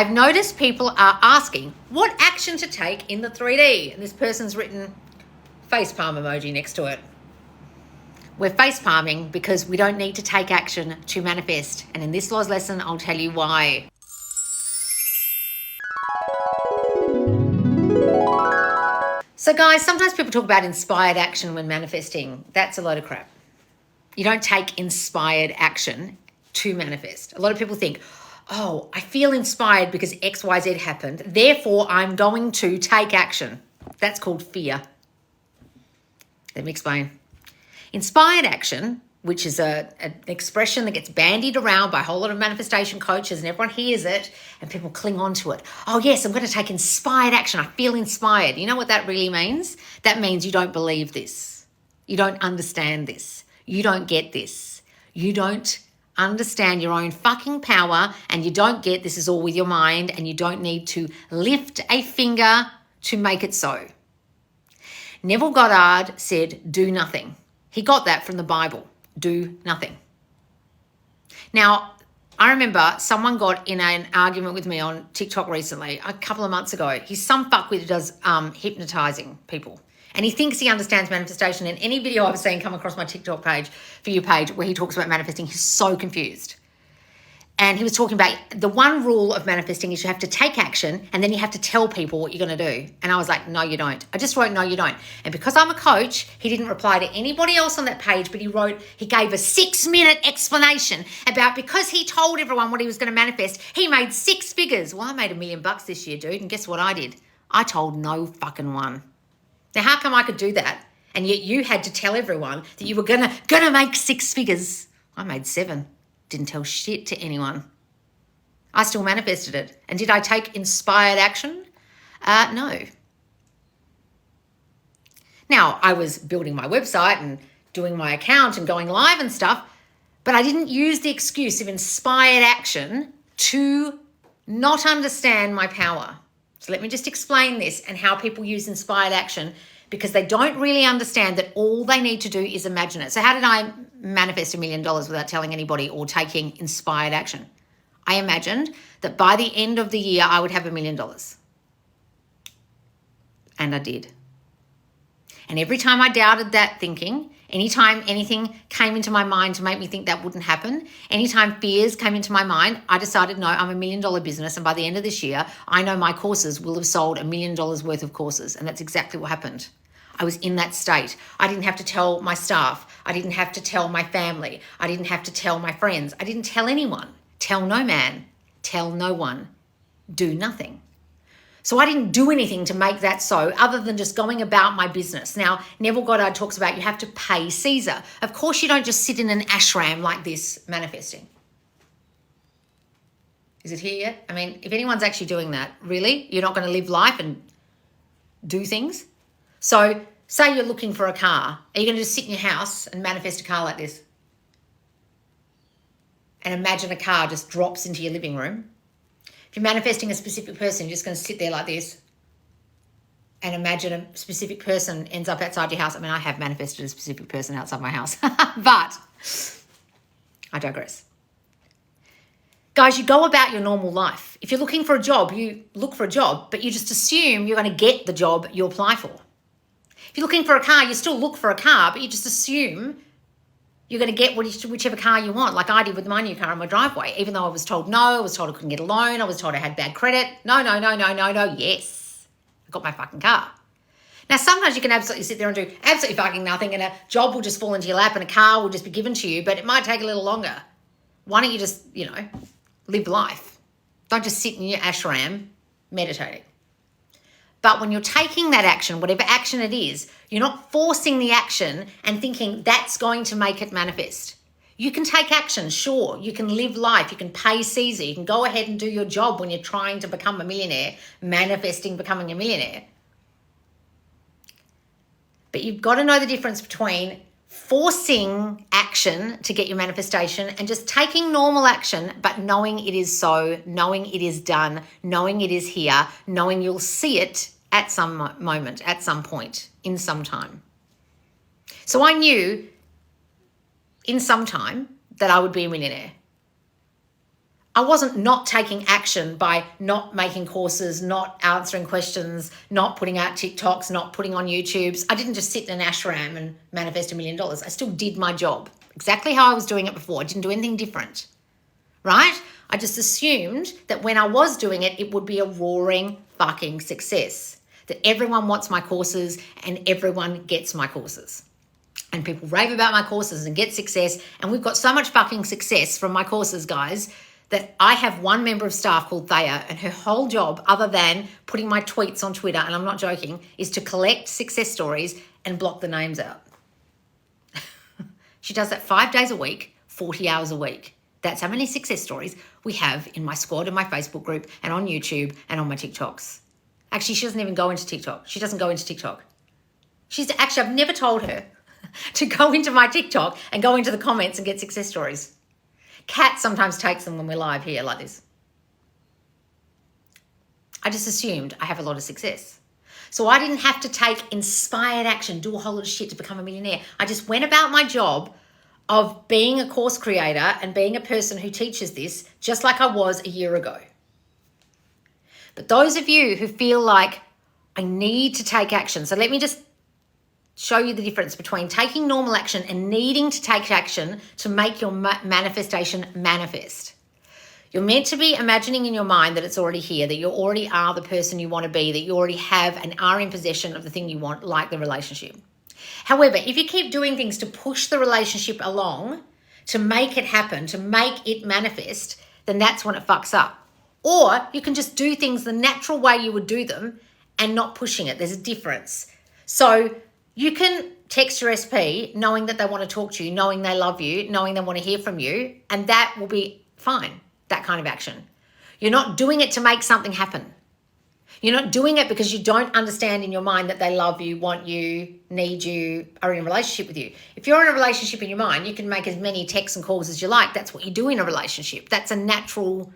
I've noticed people are asking what action to take in the 3D. And this person's written facepalm emoji next to it. We're facepalming because we don't need to take action to manifest. And in this Loz lesson, I'll tell you why. So guys, sometimes people talk about inspired action when manifesting. That's a load of crap. You don't take inspired action to manifest. A lot of people think, oh, I feel inspired because X, Y, Z happened. Therefore, I'm going to take action. That's called fear. Let me explain. Inspired action, which is an expression that gets bandied around by a whole lot of manifestation coaches and everyone hears it and people cling on to it. Oh yes, I'm going to take inspired action. I feel inspired. You know what that really means? That means you don't believe this. You don't understand this. You don't get this. You don't understand your own fucking power and you don't get this is all with your mind and you don't need to lift a finger to make it so. Neville Goddard said, do nothing. He got that from the Bible. Do nothing. Now, I remember someone got in an argument with me on TikTok recently, a couple of months ago. He's some fuckwit who does hypnotizing people. And he thinks he understands manifestation. In any video I've seen come across my TikTok page, for you page, where he talks about manifesting, he's so confused. And he was talking about the one rule of manifesting is you have to take action and then you have to tell people what you're going to do. And I was like, no, you don't. I just wrote, no, you don't. And because I'm a coach, he didn't reply to anybody else on that page, but he gave a 6-minute explanation about because he told everyone what he was going to manifest, he made 6 figures. Well, I made $1 million this year, dude. And guess what I did? I told no fucking one. Now, how come I could do that? And yet you had to tell everyone that you were gonna make 6 figures. I made 7. Didn't tell shit to anyone. I still manifested it. And did I take inspired action? No. Now, I was building my website and doing my account and going live and stuff, but I didn't use the excuse of inspired action to not understand my power. So let me just explain this and how people use inspired action because they don't really understand that all they need to do is imagine it. So how did I manifest $1 million without telling anybody or taking inspired action? I imagined that by the end of the year, I would have $1 million. And I did. And every time I doubted that thinking, anytime anything came into my mind to make me think that wouldn't happen, anytime fears came into my mind, I decided, no, I'm $1 million business. And by the end of this year, I know my courses will have sold $1 million worth of courses. And that's exactly what happened. I was in that state. I didn't have to tell my staff. I didn't have to tell my family. I didn't have to tell my friends. I didn't tell anyone. Tell no man. Tell no one. Do nothing. So I didn't do anything to make that so other than just going about my business. Now, Neville Goddard talks about you have to pay Caesar. Of course, you don't just sit in an ashram like this manifesting. Is it here yet? I mean, if anyone's actually doing that, really? You're not going to live life and do things? So say you're looking for a car. Are you going to just sit in your house and manifest a car like this? And imagine a car just drops into your living room. If you're manifesting a specific person, you're just going to sit there like this and imagine a specific person ends up outside your house. I mean, I have manifested a specific person outside my house, but I digress. Guys, you go about your normal life. If you're looking for a job, you look for a job, but you just assume you're going to get the job you apply for. If you're looking for a car, you still look for a car, but you just assume you're going to get whichever car you want, like I did with my new car in my driveway. Even though I was told no, I was told I couldn't get a loan, I was told I had bad credit. No, yes. I got my fucking car. Now, sometimes you can absolutely sit there and do absolutely fucking nothing and a job will just fall into your lap and a car will just be given to you, but it might take a little longer. Why don't you just, live life? Don't just sit in your ashram meditating. But when you're taking that action, whatever action it is, you're not forcing the action and thinking that's going to make it manifest. You can take action, sure. You can live life. You can pay Caesar. You can go ahead and do your job when you're trying to become a millionaire, manifesting becoming a millionaire. But you've got to know the difference between forcing action to get your manifestation and just taking normal action, but knowing it is so, knowing it is done, knowing it is here, knowing you'll see it at some moment, at some point, in some time. So I knew in some time that I would be a millionaire. I wasn't not taking action by not making courses, not answering questions, not putting out TikToks, not putting on YouTubes. I didn't just sit in an ashram and manifest $1 million. I still did my job exactly how I was doing it before. I didn't do anything different, right? I just assumed that when I was doing it, it would be a roaring fucking success, that everyone wants my courses and everyone gets my courses. And people rave about my courses and get success. And we've got so much fucking success from my courses, guys, that I have one member of staff called Thea, and her whole job, other than putting my tweets on Twitter, and I'm not joking, is to collect success stories and block the names out. She does that 5 days a week, 40 hours a week. That's how many success stories we have in my squad, in my Facebook group, and on YouTube, and on my TikToks. Actually, she doesn't even go into TikTok. She doesn't go into TikTok. I've never told her to go into my TikTok and go into the comments and get success stories. Kat sometimes takes them when we're live here like this. I just assumed I have a lot of success. So I didn't have to take inspired action, do a whole lot of shit to become a millionaire. I just went about my job of being a course creator and being a person who teaches this just like I was a year ago. But those of you who feel like I need to take action, so let me just show you the difference between taking normal action and needing to take action to make your manifestation manifest. You're meant to be imagining in your mind that it's already here, that you already are the person you want to be, that you already have and are in possession of the thing you want, like the relationship. However, if you keep doing things to push the relationship along, to make it happen, to make it manifest, then that's when it fucks up. Or you can just do things the natural way you would do them and not pushing it. There's a difference. So you can text your SP knowing that they want to talk to you, knowing they love you, knowing they want to hear from you, and that will be fine, that kind of action. You're not doing it to make something happen. You're not doing it because you don't understand in your mind that they love you, want you, need you, are in a relationship with you. If you're in a relationship in your mind, you can make as many texts and calls as you like. That's what you do in a relationship. That's a natural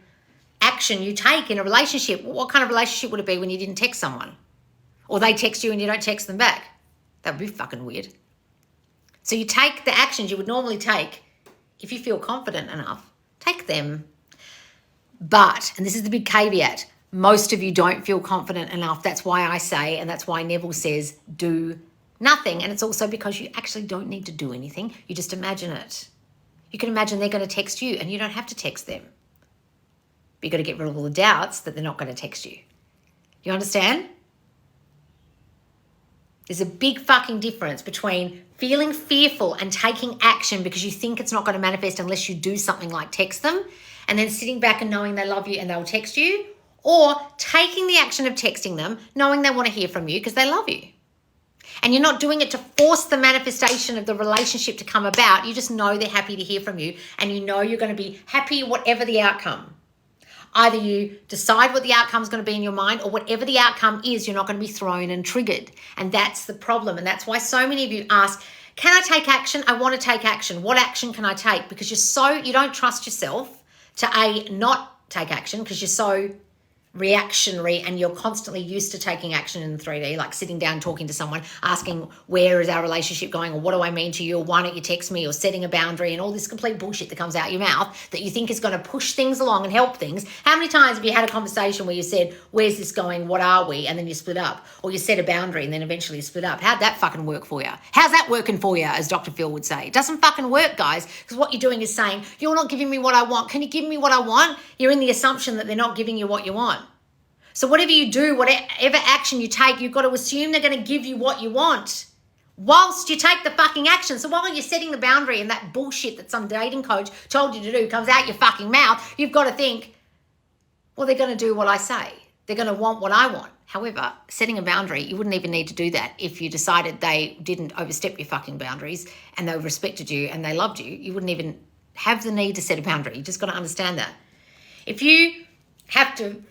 action you take in a relationship. What kind of relationship would it be when you didn't text someone? Or they text you and you don't text them back? That would be fucking weird. So you take the actions you would normally take if you feel confident enough. Take them. But, and this is the big caveat, most of you don't feel confident enough. That's why I say, and that's why Neville says, do nothing. And it's also because you actually don't need to do anything. You just imagine it. You can imagine they're going to text you and you don't have to text them. But you've got to get rid of all the doubts that they're not going to text you. You understand? There's a big fucking difference between feeling fearful and taking action because you think it's not going to manifest unless you do something like text them, and then sitting back and knowing they love you and they'll text you, or taking the action of texting them, knowing they want to hear from you because they love you. And you're not doing it to force the manifestation of the relationship to come about. You just know they're happy to hear from you and you know you're going to be happy whatever the outcome. Either you decide what the outcome is going to be in your mind, or whatever the outcome is, you're not going to be thrown and triggered. And that's the problem. And that's why so many of you ask, can I take action? I want to take action. What action can I take? Because you don't trust yourself to not take action because you're so reactionary and you're constantly used to taking action in 3D, like sitting down, talking to someone, asking where is our relationship going, or what do I mean to you, or why don't you text me, or setting a boundary, and all this complete bullshit that comes out your mouth that you think is going to push things along and help things. How many times have you had a conversation where you said, where's this going, what are we, and then you split up, or you set a boundary and then eventually you split up? How'd that fucking work for you? How's that working for you, as Dr. Phil would say? It doesn't fucking work, guys, because what you're doing is saying, you're not giving me what I want. Can you give me what I want? You're in the assumption that they're not giving you what you want. So whatever you do, whatever action you take, you've got to assume they're going to give you what you want whilst you take the fucking action. So while you're setting the boundary and that bullshit that some dating coach told you to do comes out your fucking mouth, you've got to think, well, they're going to do what I say. They're going to want what I want. However, setting a boundary, you wouldn't even need to do that if you decided they didn't overstep your fucking boundaries and they respected you and they loved you. You wouldn't even have the need to set a boundary. You just got to understand that. If you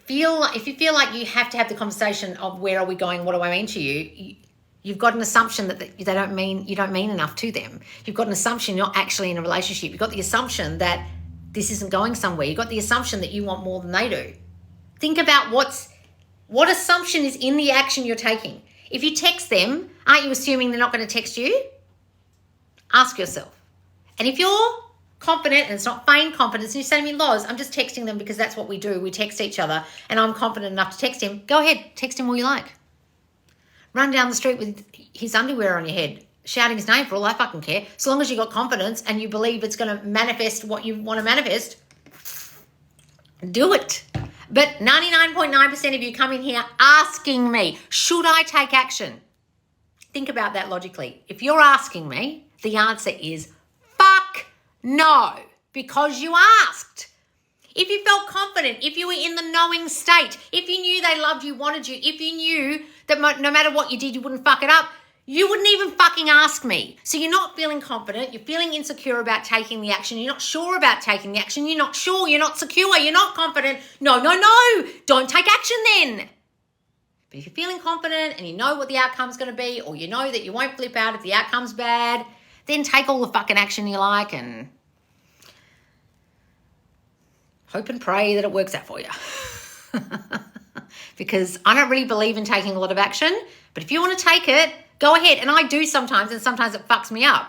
feel like you have to have the conversation of where are we going, what do I mean to you, you've got an assumption that you don't mean enough to them. You've got an assumption you're not actually in a relationship. You've got the assumption that this isn't going somewhere. You've got the assumption that you want more than they do. Think about what assumption is in the action you're taking. If you text them, aren't you assuming they're not going to text you? Ask yourself. And if you're confident and it's not feigned confidence, and you say to me, Loz, I'm just texting them because that's what we do. We text each other and I'm confident enough to text him. Go ahead, text him all you like. Run down the street with his underwear on your head, shouting his name for all I fucking care. So long as you got confidence and you believe it's going to manifest what you want to manifest, do it. But 99.9% of you come in here asking me, should I take action? Think about that logically. If you're asking me, the answer is fuck no, because you asked. If you felt confident, if you were in the knowing state, if you knew they loved you, wanted you, if you knew that no matter what you did, you wouldn't fuck it up, you wouldn't even fucking ask me. So you're not feeling confident, you're feeling insecure about taking the action, you're not sure about taking the action, you're not sure, you're not secure, you're not confident. No, don't take action then. But if you're feeling confident and you know what the outcome's going to be, or you know that you won't flip out if the outcome's bad, then take all the fucking action you like and hope and pray that it works out for you. Because I don't really believe in taking a lot of action, but if you want to take it, go ahead. And I do sometimes, and sometimes it fucks me up.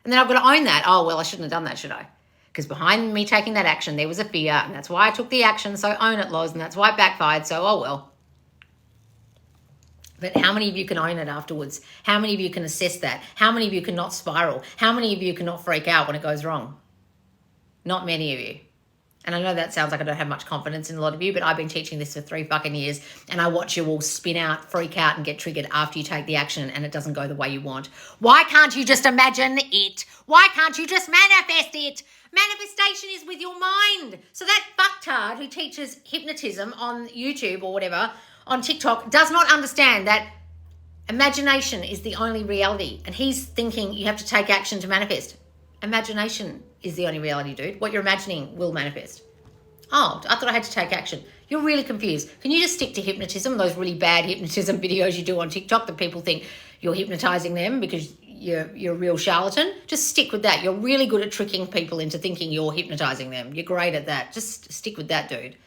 And then I've got to own that. Oh, well, I shouldn't have done that, should I? Because behind me taking that action, there was a fear, and that's why I took the action, so own it, Loz, and that's why it backfired, so oh well. But how many of you can own it afterwards? How many of you can assess that? How many of you can not spiral? How many of you can not freak out when it goes wrong? Not many of you. And I know that sounds like I don't have much confidence in a lot of you, but I've been teaching this for 3 fucking years, and I watch you all spin out, freak out, and get triggered after you take the action and it doesn't go the way you want. Why can't you just imagine it? Why can't you just manifest it? Manifestation is with your mind. So that fucktard who teaches hypnotism on YouTube or whatever, on TikTok, does not understand that imagination is the only reality. And he's thinking you have to take action to manifest. Imagination is the only reality, dude. What you're imagining will manifest. Oh, I thought I had to take action. You're really confused. Can you just stick to hypnotism, those really bad hypnotism videos you do on TikTok that people think you're hypnotizing them because you're a real charlatan? Just stick with that. You're really good at tricking people into thinking you're hypnotizing them. You're great at that. Just stick with that, dude.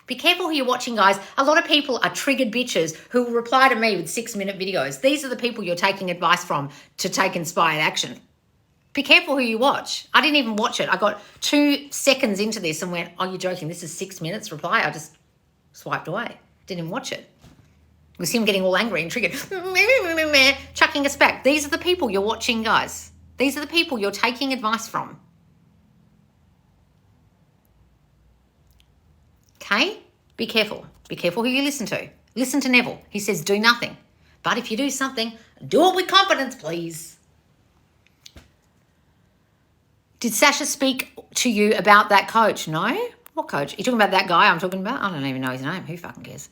Be careful who you're watching, guys. A lot of people are triggered bitches who will reply to me with 6-minute videos. These are the people you're taking advice from to take inspired action. Be careful who you watch. I didn't even watch it. I got 2 seconds into this and went, oh, you're joking. This is 6 minutes reply. I just swiped away. Didn't even watch it. It was him getting all angry and triggered, chucking us back. These are the people you're watching, guys. These are the people you're taking advice from. Okay? Be careful. Be careful who you listen to. Listen to Neville. He says do nothing. But if you do something, do it with confidence, please. Did Sasha speak to you about that coach? No? What coach? Are you talking about that guy I'm talking about? I don't even know his name. Who fucking cares?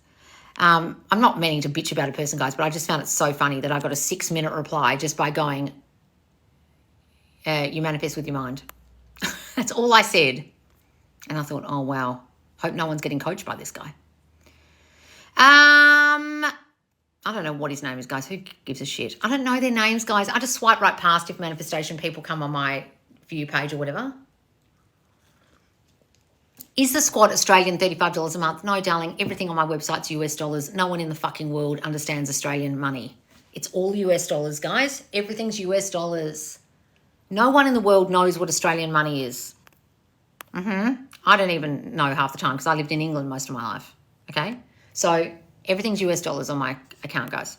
I'm not meaning to bitch about a person, guys, but I just found it so funny that I got a 6-minute reply just by going, you manifest with your mind. That's all I said. And I thought, oh, wow. Hope no one's getting coached by this guy. I don't know what his name is, guys. Who gives a shit? I don't know their names, guys. I just swipe right past if manifestation people come on my view page or whatever. Is the squat Australian $35 a month? No, darling. Everything on my website's US dollars. No one in the fucking world understands Australian money. It's all US dollars, guys. Everything's US dollars. No one in the world knows what Australian money is. I don't even know half the time because I lived in England most of my life. Okay? So everything's US dollars on my account, guys.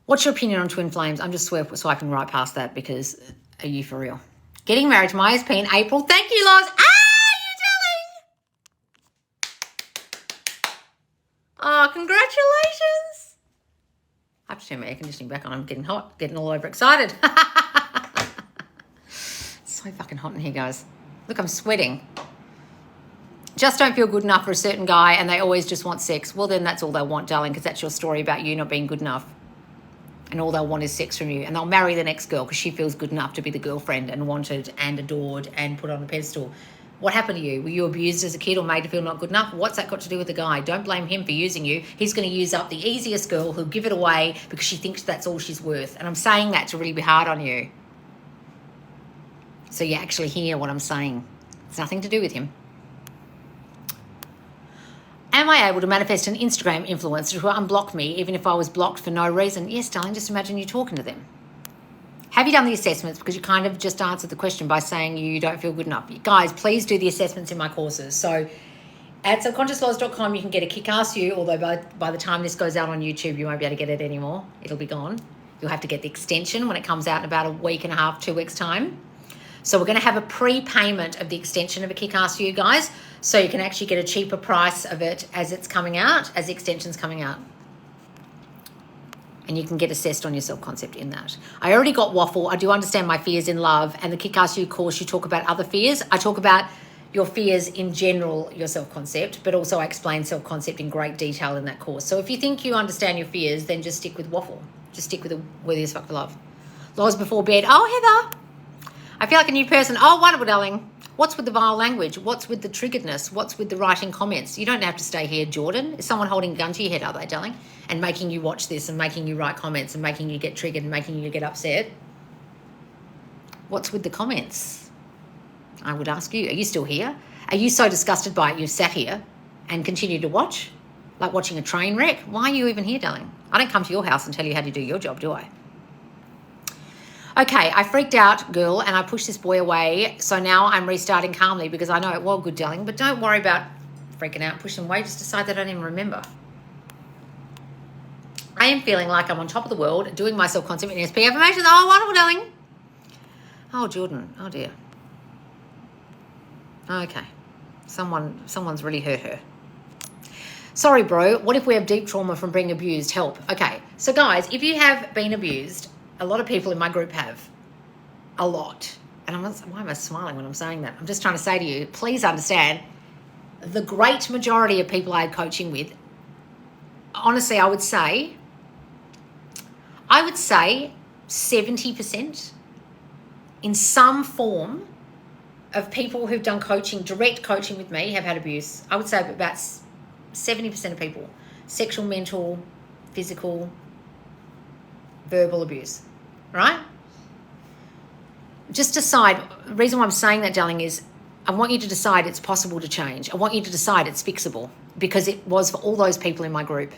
What's your opinion on twin flames? I'm just swiping right past that because are you for real? Getting married to my SP in April. Thank you, Loz. Oh, congratulations. I have to turn my air conditioning back on. I'm getting hot, getting all over excited. It's so fucking hot in here, guys. Look, I'm sweating. Just don't feel good enough for a certain guy and they always just want sex. Well, then that's all they want, darling, because that's your story about you not being good enough. And all they'll want is sex from you. And they'll marry the next girl because she feels good enough to be the girlfriend and wanted and adored and put on a pedestal. What happened to you? Were you abused as a kid or made to feel not good enough? What's that got to do with the guy? Don't blame him for using you. He's going to use up the easiest girl who'll give it away because she thinks that's all she's worth. And I'm saying that to really be hard on you. So you actually hear what I'm saying. It's nothing to do with him. Am I able to manifest an Instagram influencer who unblocked me even if I was blocked for no reason? Yes, darling, just imagine you talking to them. Have you done the assessments? Because you kind of just answered the question by saying you don't feel good enough. Guys, please do the assessments in my courses. So at subconsciouslaws.com, you can get a kick-ass you, although by the time this goes out on YouTube, you won't be able to get it anymore. It'll be gone. You'll have to get the extension when it comes out in about a week and a half, 2 weeks' time. So we're going to have a prepayment of the extension of a kick-ass you, guys, so you can actually get a cheaper price of it as it's coming out, as the extension's coming out. And you can get assessed on your self-concept in that. I already got waffle. I do understand my fears in love. And the Kick-Ass You course, you talk about other fears. I talk about your fears in general, your self-concept, but also I explain self-concept in great detail in that course. So if you think you understand your fears, then just stick with waffle. Just stick with the Worthy as Fuck for Love. Laws before bed. Oh, Heather. I feel like a new person. Oh, wonderful, darling. What's with the vile language? What's with the triggeredness? What's with the writing comments? You don't have to stay here, Jordan. Is someone holding a gun to your head, are they, darling? And making you watch this and making you write comments and making you get triggered and making you get upset? What's with the comments? I would ask you. Are you still here? Are you so disgusted by it you've sat here and continue to watch? Like watching a train wreck? Why are you even here, darling? I don't come to your house and tell you how to do your job, do I? Okay, I freaked out, girl, and I pushed this boy away. So now I'm restarting calmly because I know it was good, darling. But don't worry about freaking out, pushing him away. Just decide that I don't even remember. I am feeling like I'm on top of the world, doing my self-concept and ESP affirmations. Oh, wonderful, darling. Oh, Jordan. Oh, dear. Okay. Someone's really hurt her. Sorry, bro. What if we have deep trauma from being abused? Help. Okay. So, guys, if you have been abused, a lot of people in my group have. A lot. And why am I smiling when I'm saying that? I'm just trying to say to you, please understand, the great majority of people I had coaching with, honestly, I would say 70% in some form of people who've done coaching, direct coaching with me, have had abuse. I would say about 70% of people, sexual, mental, physical, verbal abuse, right? Just decide. The reason why I'm saying that, darling, is I want you to decide it's possible to change. I want you to decide it's fixable, because it was for all those people in my group.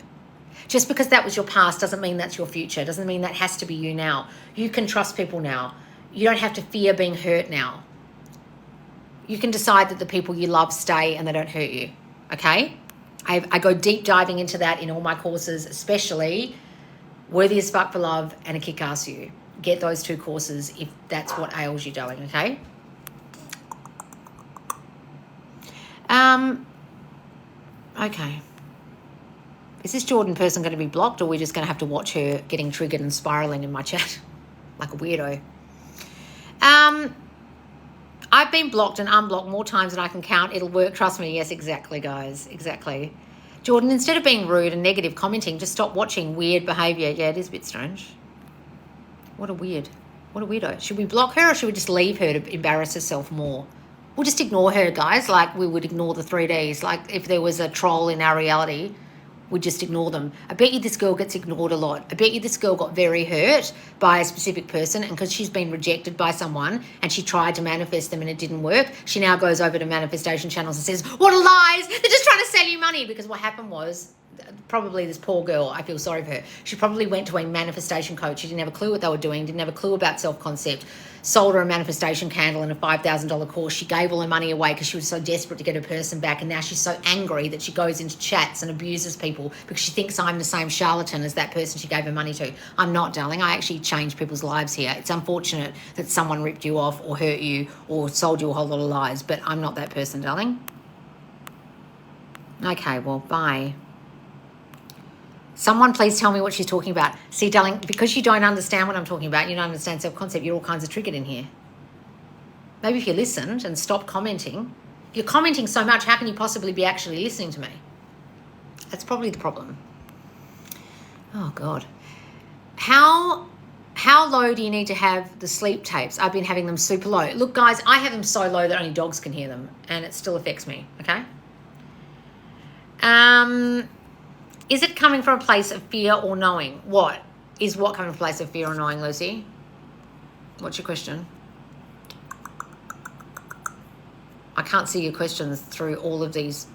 Just because that was your past doesn't mean that's your future. Doesn't mean that has to be you now. You can trust people now. You don't have to fear being hurt now. You can decide that the people you love stay and they don't hurt you, okay? I go deep diving into that in all my courses, especially Worthy as Fuck for Love and A Kick-Ass You. Get those 2 courses if that's what ails you, darling, okay? Okay. Is this Jordan person going to be blocked, or are we just going to have to watch her getting triggered and spiraling in my chat like a weirdo? I've been blocked and unblocked more times than I can count. It'll work. Trust me. Yes, exactly, guys. Exactly. Jordan, instead of being rude and negative commenting, just stop watching weird behaviour. Yeah, it is a bit strange. What a weirdo. Should we block her, or should we just leave her to embarrass herself more? We'll just ignore her, guys, like we would ignore the 3Ds. Like if there was a troll in our reality, we'd just ignore them. I bet you this girl gets ignored a lot. I bet you this girl got very hurt by a specific person, and because she's been rejected by someone and she tried to manifest them and it didn't work, she now goes over to manifestation channels and says, what a lies! They're just trying to sell you money. Because what happened was, probably this poor girl, I feel sorry for her. She probably went to a manifestation coach. She didn't have a clue what they were doing, didn't have a clue about self-concept, sold her a manifestation candle and a $5,000 course. She gave all her money away because she was so desperate to get her person back, and now she's so angry that she goes into chats and abuses people because she thinks I'm the same charlatan as that person she gave her money to. I'm not, darling. I actually change people's lives here. It's unfortunate that someone ripped you off or hurt you or sold you a whole lot of lies, but I'm not that person, darling. Okay, well, bye. Someone please tell me what she's talking about. See, darling, because you don't understand what I'm talking about, you don't understand self-concept, you're all kinds of triggered in here. Maybe if you listened and stopped commenting. If you're commenting so much, how can you possibly be actually listening to me? That's probably the problem. Oh, God. How low do you need to have the sleep tapes? I've been having them super low. Look, guys, I have them so low that only dogs can hear them, and it still affects me, okay? Is it coming from a place of fear or knowing? What coming from a place of fear or knowing, Lucy? What's your question? I can't see your questions through all of this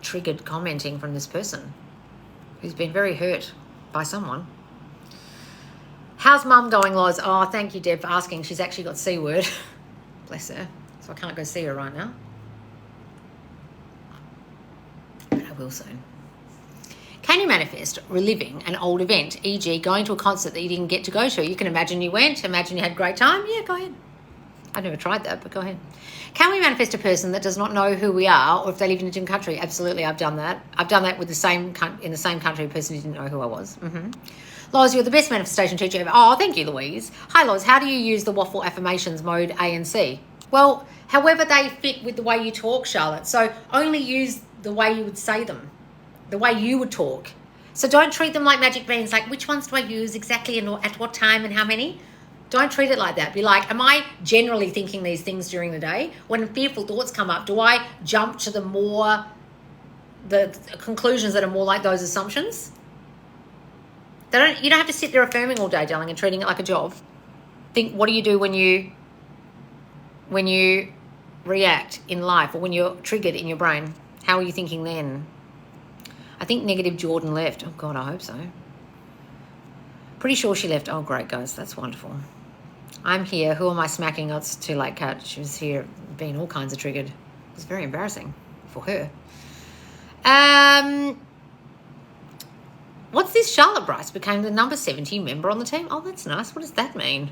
triggered commenting from this person who's been very hurt by someone. How's mum going, Loz? Oh, thank you, Deb, for asking. She's actually got C word. Bless her. So I can't go see her right now. But I will soon. Can you manifest reliving an old event, e.g. going to a concert that you didn't get to go to? You can imagine you went, imagine you had a great time. Yeah, go ahead. I've never tried that, but go ahead. Can we manifest a person that does not know who we are or if they live in a different country? Absolutely, I've done that. I've done that with in the same country, a person who didn't know who I was. Loz, you're the best manifestation teacher ever. Oh, thank you, Louise. Hi, Loz. How do you use the waffle affirmations mode A and C? Well, however they fit with the way you talk, Charlotte. So only use the way you would say them, the way you would talk. So don't treat them like magic beans, like which ones do I use exactly and at what time and how many? Don't treat it like that. Be like, am I generally thinking these things during the day? When fearful thoughts come up, do I jump to the conclusions that are more like those assumptions? You don't have to sit there affirming all day, darling, and treating it like a job. Think, what do you do when you react in life or when you're triggered in your brain? How are you thinking then? I think negative Jordan left. Oh, God, I hope so. Pretty sure she left. Oh, great, guys. That's wonderful. I'm here. Who am I smacking? Oh, it's too late, Kat. She was here being all kinds of triggered. It was very embarrassing for her. What's this? Charlotte Bryce became the number 70 member on the team. Oh, that's nice. What does that mean?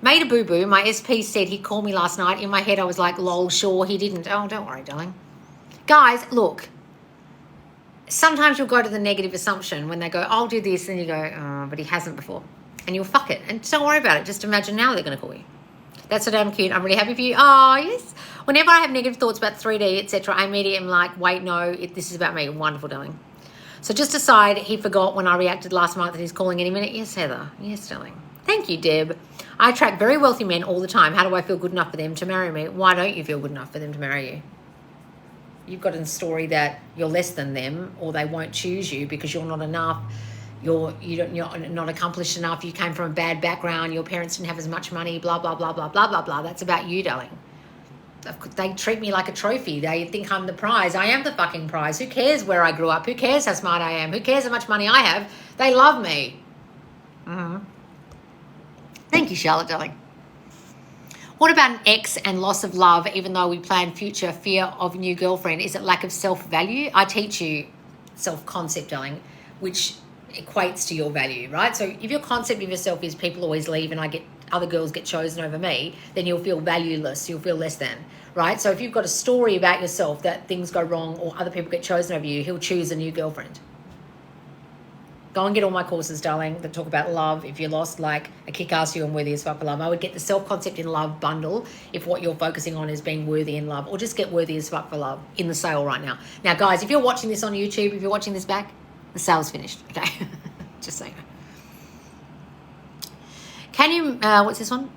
Made a boo-boo. My SP said he called me last night. In my head, I was like, lol, sure, he didn't. Oh, don't worry, darling. Guys, look. Sometimes you'll go to the negative assumption when they go, I'll do this, and you go, oh, but he hasn't before. And you'll fuck it. And don't worry about it. Just imagine now they're going to call you. That's so damn cute. I'm really happy for you. Oh, yes. Whenever I have negative thoughts about 3D, etc., I immediately am like, wait, no, this is about me. Wonderful, darling. So just decide he forgot when I reacted last month that he's calling any minute. Yes, Heather. Yes, darling. Thank you, Deb. I attract very wealthy men all the time. How do I feel good enough for them to marry me? Why don't you feel good enough for them to marry you? You've got a story that you're less than them, or they won't choose you because you're not enough. You're not accomplished enough. You came from a bad background. Your parents didn't have as much money. Blah blah blah blah blah blah blah. That's about you, darling. They treat me like a trophy. They think I'm the prize. I am the fucking prize. Who cares where I grew up? Who cares how smart I am? Who cares how much money I have? They love me. Thank you, Charlotte, darling. What about an ex and loss of love, even though we plan future, fear of new girlfriend? Is it lack of self-value? I teach you self-concept, darling, which equates to your value, right? So if your concept of yourself is people always leave and other girls get chosen over me, then you'll feel valueless, you'll feel less than, right? So if you've got a story about yourself that things go wrong or other people get chosen over you, he'll choose a new girlfriend. Go and get all my courses, darling, that talk about love. If you're lost, like a kick-ass you and worthy as fuck for love, I would get the self-concept in love bundle if what you're focusing on is being worthy in love, or just get worthy as fuck for love in the sale right now. Now, guys, if you're watching this on YouTube, if you're watching this back, the sale's finished, okay? Just so you know. Can you, what's this one?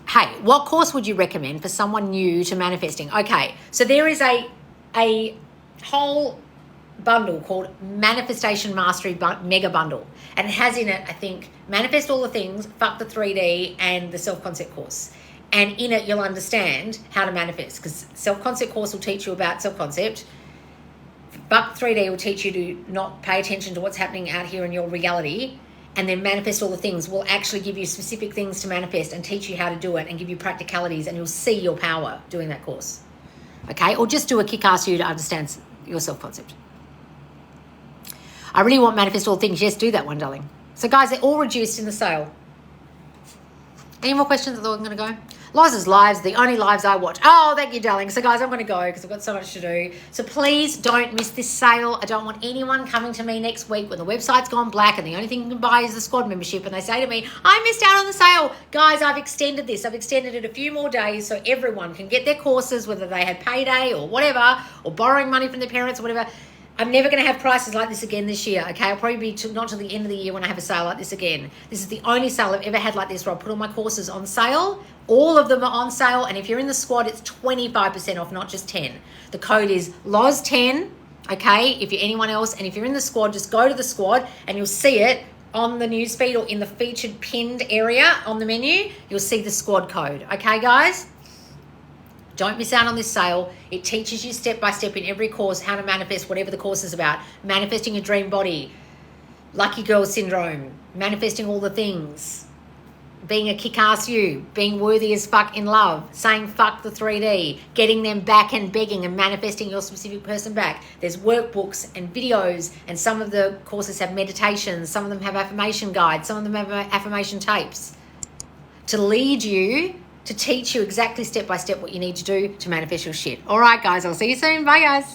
Hey, what course would you recommend for someone new to manifesting? Okay, so there is a whole bundle called Manifestation Mastery Mega Bundle. And it has in it, I think, Manifest All the Things, Fuck the 3D, and the Self-Concept course. And in it, you'll understand how to manifest, because Self-Concept course will teach you about self-concept. Fuck 3D will teach you to not pay attention to what's happening out here in your reality. And then Manifest All the Things will actually give you specific things to manifest and teach you how to do it and give you practicalities, and you'll see your power doing that course. Okay? Or just do a kick-ass you to understand your self-concept. I really want Manifest All Things. Yes, do that one, darling. So, guys, they're all reduced in the sale. Any more questions? I thought I'm going to go. Loz's lives, the only lives I watch. Oh, thank you, darling. So, guys, I'm going to go because I've got so much to do. So, please don't miss this sale. I don't want anyone coming to me next week when the website's gone black and the only thing you can buy is the squad membership. And they say to me, I missed out on the sale. Guys, I've extended this. I've extended it a few more days so everyone can get their courses, whether they had payday or whatever, or borrowing money from their parents or whatever. I'm never going to have prices like this again this year, okay? I'll probably be not till the end of the year when I have a sale like this again. This is the only sale I've ever had like this where I put all my courses on sale. All of them are on sale, and if you're in the squad, it's 25% off, not just 10. The code is LOZ10, okay? If you're anyone else, and if you're in the squad, just go to the squad, and you'll see it on the newsfeed or in the featured pinned area on the menu. You'll see the squad code, okay, guys? Don't miss out on this sale. It teaches you step by step in every course how to manifest whatever the course is about. Manifesting a dream body, lucky girl syndrome, manifesting all the things, being a kick-ass you, being worthy as fuck in love, saying fuck the 3D, getting them back and begging and manifesting your specific person back. There's workbooks and videos, and some of the courses have meditations, some of them have affirmation guides, some of them have affirmation tapes to lead you, to teach you exactly step by step what you need to do to manifest your shit. All right, guys, I'll see you soon. Bye, guys.